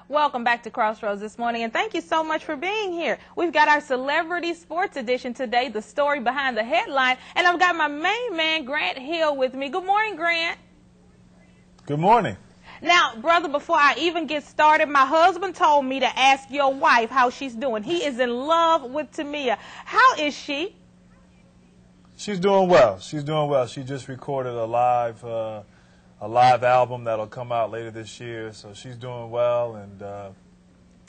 Welcome back to Crossroads this morning, and thank you so much for being here. We've got our Celebrity Sports Edition today, the story behind the headline, and I've got my main man, Grant Hill, with me. Good morning, Grant. Good morning. Now, brother, before I even get started, my husband told me to ask your wife how she's doing. He is in love with Tamia. How is she? She's doing well. She's doing well. She just recorded a live album that'll come out later this year, so she's doing well, and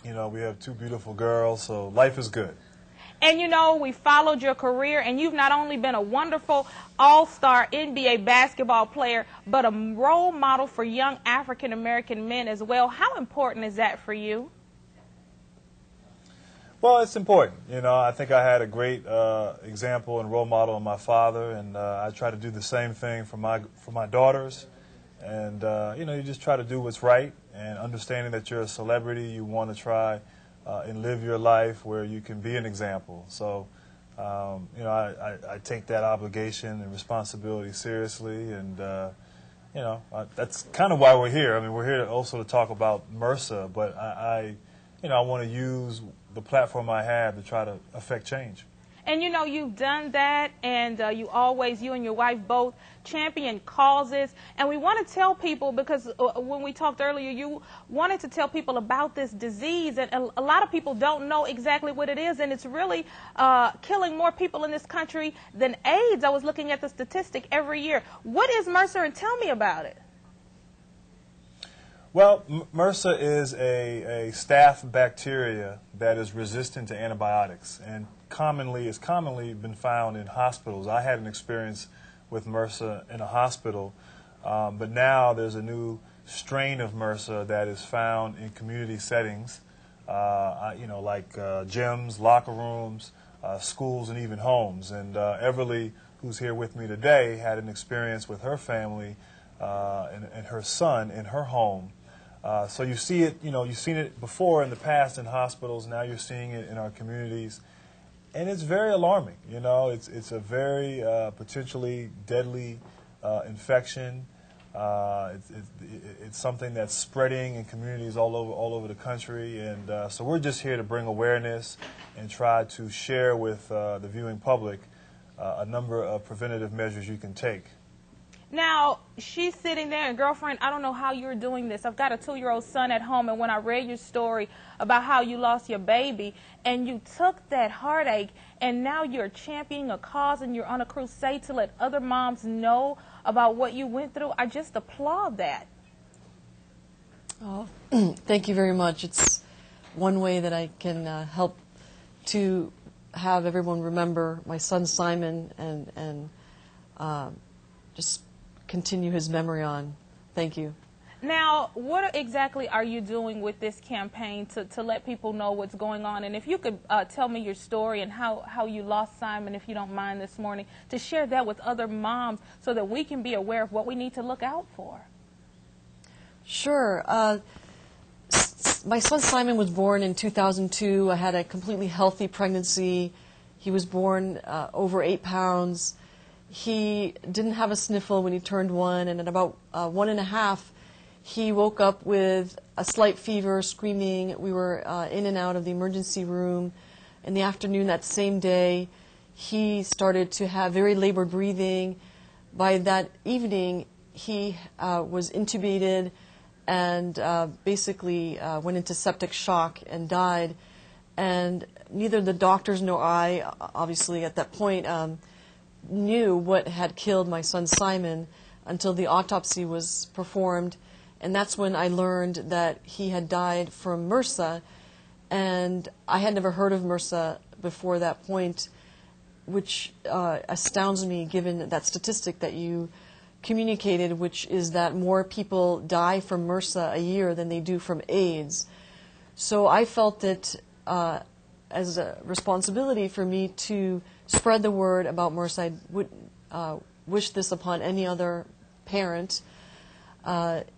you know, we have two beautiful girls, so life is good. And you know, we followed your career, and you've not only been a wonderful all-star NBA basketball player, but a role model for young African-American men as well. How important is that for you? Well, it's important. You know, I think I had a great example and role model in my father, and I try to do the same thing for my daughters. And, you know, you just try to do what's right, and understanding that you're a celebrity, you want to try and live your life where you can be an example. So, you know, I take that obligation and responsibility seriously, and, you know, that's kind of why we're here. I mean, we're here also to talk about MRSA, but you know, I want to use the platform I have to try to affect change. And you know, you've done that, and you and your wife both champion causes. And we want to tell people, because when we talked earlier, you wanted to tell people about this disease, and a lot of people don't know exactly what it is, and it's really killing more people in this country than AIDS. I was looking at the statistic every year. What is MRSA, and tell me about it. Well, MRSA is a staph bacteria that is resistant to antibiotics, and is commonly been found in hospitals. I had an experience with MRSA in a hospital, but now there's a new strain of MRSA that is found in community settings, you know, like gyms, locker rooms, schools, and even homes. And Everly, who's here with me today, had an experience with her family and her son in her home. So you see it, you know, you've seen it before in the past in hospitals. Now you're seeing it in our communities, and it's very alarming. You know, it's a very potentially deadly infection. It's something that's spreading in communities all over the country, and so we're just here to bring awareness and try to share with the viewing public a number of preventative measures you can take. Now, she's sitting there, and girlfriend, I don't know how you're doing this. I've got a 2-year-old son at home, and when I read your story about how you lost your baby, and you took that heartache, and now you're championing a cause, and you're on a crusade to let other moms know about what you went through, I just applaud that. Oh, thank you very much. It's one way that I can help to have everyone remember my son Simon, and just continue his memory on. Thank you. Now, what exactly are you doing with this campaign to let people know what's going on? And if you could tell me your story and how you lost Simon, if you don't mind, this morning, to share that with other moms so that we can be aware of what we need to look out for. Sure. My son Simon was born in 2002. I had a completely healthy pregnancy. He was born over 8 pounds. He didn't have a sniffle when he turned 1, and at about 1.5, he woke up with a slight fever, screaming. We were in and out of the emergency room. In the afternoon that same day, he started to have very labored breathing. By that evening, he was intubated and basically went into septic shock and died. And neither the doctors nor I, obviously at that point, knew what had killed my son Simon until the autopsy was performed, and that's when I learned that he had died from MRSA, and I had never heard of MRSA before that point, which astounds me given that statistic that you communicated, which is that more people die from MRSA a year than they do from AIDS. So I felt it as a responsibility for me to spread the word about MRSA. I would wish this upon any other parent.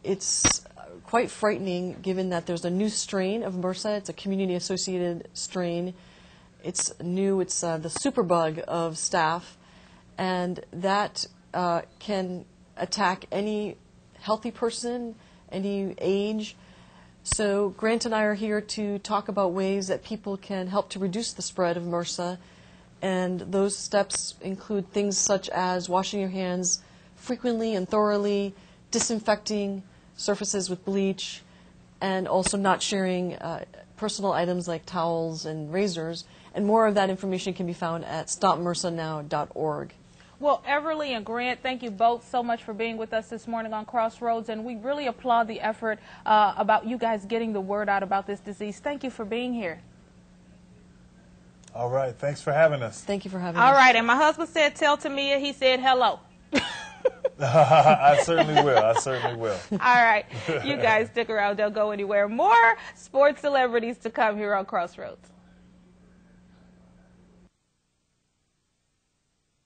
It's quite frightening given that there's a new strain of MRSA. It's a community-associated strain. It's new. It's the superbug of staph, and that can attack any healthy person, any age. So Grant and I are here to talk about ways that people can help to reduce the spread of MRSA. And those steps include things such as washing your hands frequently and thoroughly, disinfecting surfaces with bleach, and also not sharing personal items like towels and razors. And more of that information can be found at stopmrsanow.org. Well, Everly and Grant, thank you both so much for being with us this morning on Crossroads, and we really applaud the effort about you guys getting the word out about this disease. Thank you for being here. All right, thanks for having us. Thank you for having us. All right, and my husband said tell Tamia, he said hello. I certainly will. I certainly will. All right, you guys stick around, don't go anywhere. More sports celebrities to come here on Crossroads.